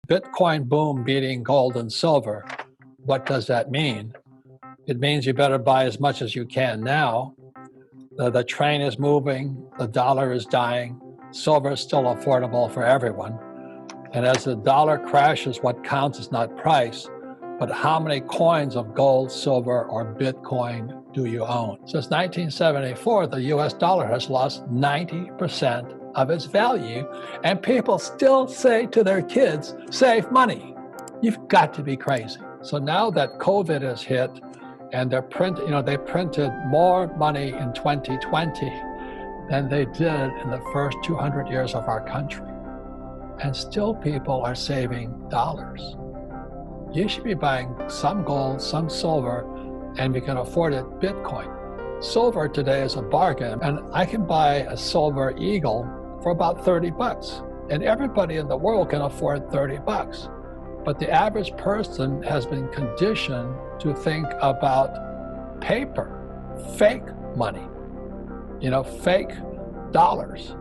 Bitcoin boom beating gold and silver. What does that mean? It means you better buy as much as you can now. The train is moving, the dollar is dying, silver is still affordable for everyone. And as the dollar crashes, what counts is not price, but how many coins of gold, silver, or Bitcoin do you own? Since 1974, the US dollar has lost 90% of its value, and people still say to their kids, save money. You've got to be crazy. So now that COVID has hit, and they printed more money in 2020 than they did in the first 200 years of our country. And still people are saving dollars. You should be buying some gold, some silver, and if you can afford it, Bitcoin. Silver today is a bargain, and I can buy a silver eagle for about 30 bucks. And everybody in the world can afford 30 bucks. But the average person has been conditioned to think about paper, fake money, fake dollars.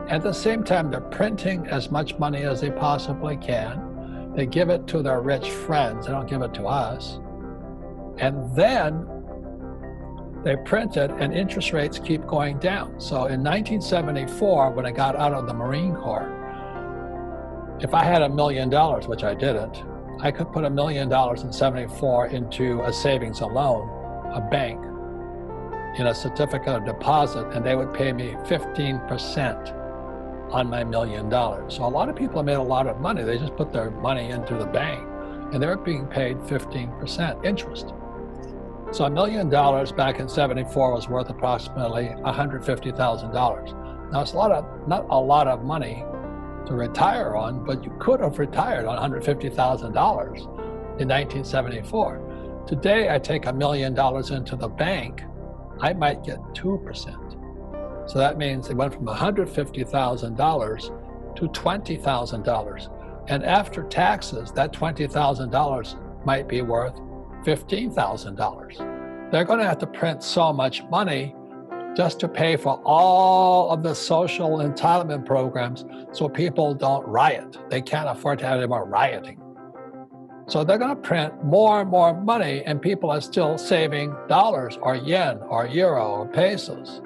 At the same time, they're printing as much money as they possibly can. They give it to their rich friends. They don't give it to us. And then they print it, and interest rates keep going down. So in 1974, when I got out of the Marine Corps, if I had $1 million, which I didn't, I could put $1 million in 74 into a savings and loan, a bank, in a certificate of deposit, and they would pay me 15% on my $1 million. So a lot of people have made a lot of money. They just put their money into the bank, and they're being paid 15% interest. So $1 million back in 74 was worth approximately $150,000. Now it's not a lot of money to retire on, but you could have retired on $150,000 in 1974. Today, I take $1 million into the bank, I might get 2%. So that means it went from $150,000 to $20,000. And after taxes, that $20,000 might be worth $15,000. They're going to have to print so much money just to pay for all of the social entitlement programs so people don't riot. They can't afford to have any more rioting. So they're going to print more and more money, and people are still saving dollars or yen or euro or pesos.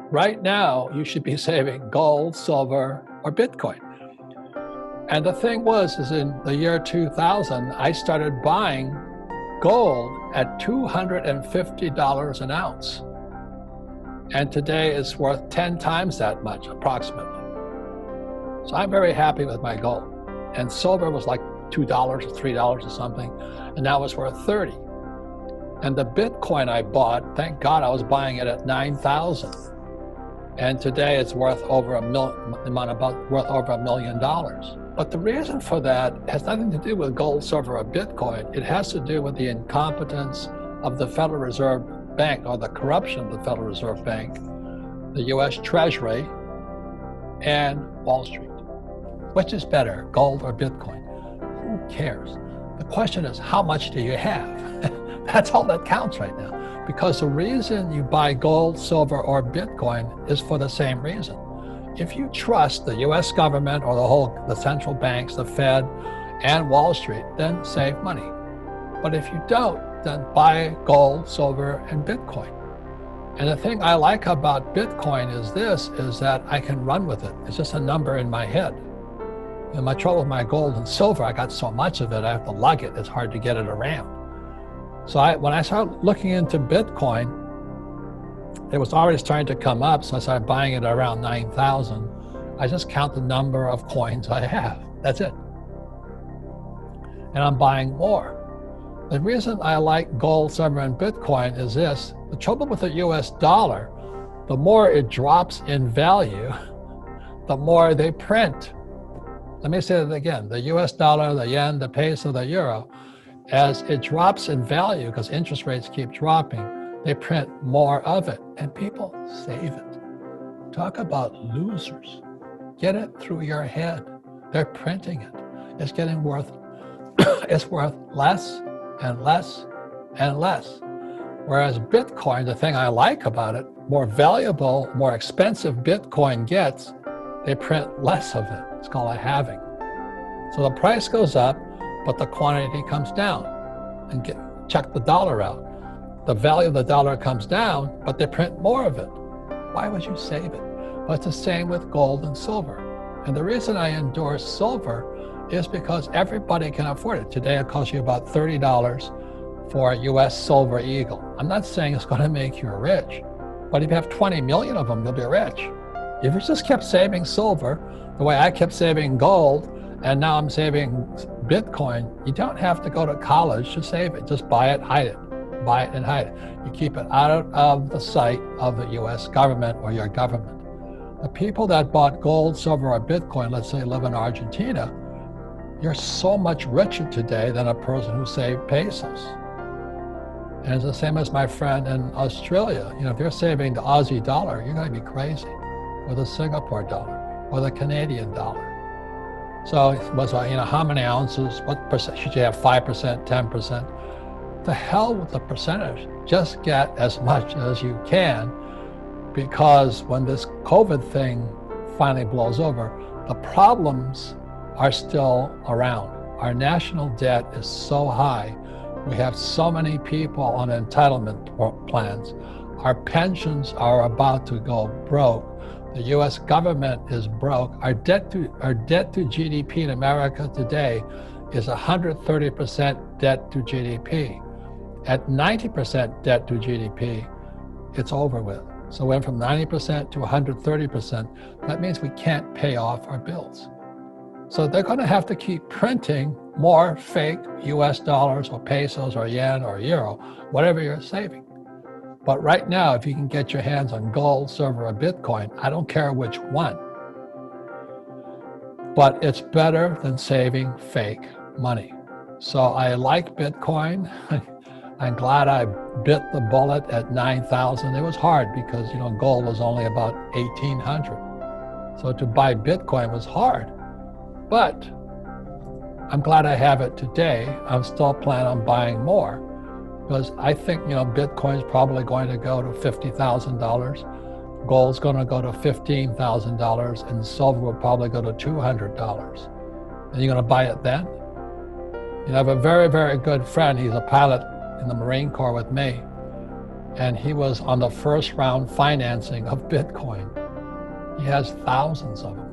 Right now, you should be saving gold, silver, or Bitcoin. And the thing is in the year 2000, I started buying gold at $250 an ounce. And today it's worth 10 times that much, approximately. So I'm very happy with my gold. And silver was like $2 or $3 or something, and now it's worth 30. And the Bitcoin I bought, thank God I was buying it at 9,000. And today it's worth over $1 million. But the reason for that has nothing to do with gold, silver, or Bitcoin. It has to do with the incompetence of the Federal Reserve Bank, or the corruption of the Federal Reserve Bank, the US Treasury, and Wall Street. Which is better, gold or Bitcoin? Who cares? The question is, how much do you have? That's all that counts right now. Because the reason you buy gold, silver, or Bitcoin is for the same reason. If you trust the US government or the central banks, the Fed, and Wall Street, then save money. But if you don't, then buy gold, silver, and Bitcoin. And the thing I like about Bitcoin is that I can run with it. It's just a number in my head. And my trouble with my gold and silver, I got so much of it, I have to lug it. It's hard to get it around. So when I started looking into Bitcoin, it was already starting to come up, so I started buying it around 9,000. I just count the number of coins I have. That's it. And I'm buying more. The reason I like gold, silver, and Bitcoin is this. The trouble with the US dollar, the more it drops in value, the more they print. Let me say that again. The US dollar, the yen, the peso, the euro, as it drops in value because interest rates keep dropping, they print more of it, and people save it. Talk about losers. Get it through your head. They're printing it. It's getting worth less and less and less. Whereas Bitcoin, the thing I like about it, more valuable, more expensive Bitcoin gets, they print less of it. It's called a halving. So the price goes up, but the quantity comes down. And check the dollar out. The value of the dollar comes down, but they print more of it. Why would you save it? But it's the same with gold and silver. And the reason I endorse silver is because everybody can afford it. Today it costs you about $30 for a US silver eagle. I'm not saying it's going to make you rich, but if you have 20 million of them, you'll be rich. If you just kept saving silver, the way I kept saving gold, and now I'm saving Bitcoin, you don't have to go to college to save it. Just buy it, hide it. Buy it and hide it. You keep it out of the sight of the US government or your government. The people that bought gold, silver, or Bitcoin, let's say live in Argentina, you're so much richer today than a person who saved pesos. And it's the same as my friend in Australia. If you're saving the Aussie dollar, you're going to be crazy, or the Singapore dollar, or the Canadian dollar. So it was, how many ounces, what percent, should you have 5%, 10%? The hell with the percentage. Just get as much as you can, because when this COVID thing finally blows over, the problems are still around. Our national debt is so high. We have so many people on entitlement plans. Our pensions are about to go broke. The US government is broke. Our debt to GDP in America today is 130% debt to GDP. At 90% debt to GDP, it's over with. So we went from 90% to 130%. That means we can't pay off our bills. So they're going to have to keep printing more fake US dollars or pesos or yen or euro, whatever you're saving. But right now, if you can get your hands on gold, silver, or Bitcoin, I don't care which one, but it's better than saving fake money. So I like Bitcoin. I'm glad I bit the bullet at 9,000. It was hard because, gold was only about 1,800. So to buy Bitcoin was hard. But I'm glad I have it today. I'm still planning on buying more because I think, Bitcoin's probably going to go to $50,000. Gold's going to go to $15,000, and silver will probably go to $200. And you're going to buy it then? I have a very, very good friend. He's a pilot in the Marine Corps with me, and he was on the first round financing of Bitcoin. He has thousands of them.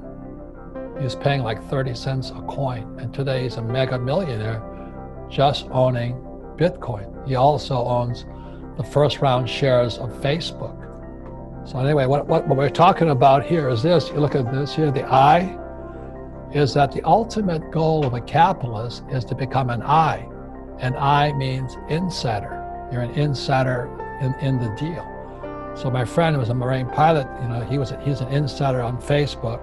He was paying like 30 cents a coin, and today he's a mega millionaire just owning Bitcoin. He also owns the first round shares of Facebook. So anyway, what we're talking about here is this. You look at this here, the I is that the ultimate goal of a capitalist is to become an I. And I means insider. You're an insider in the deal. So my friend was a Marine pilot. He's an insider on Facebook,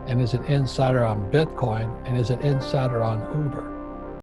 and is an insider on Bitcoin, and is an insider on Uber.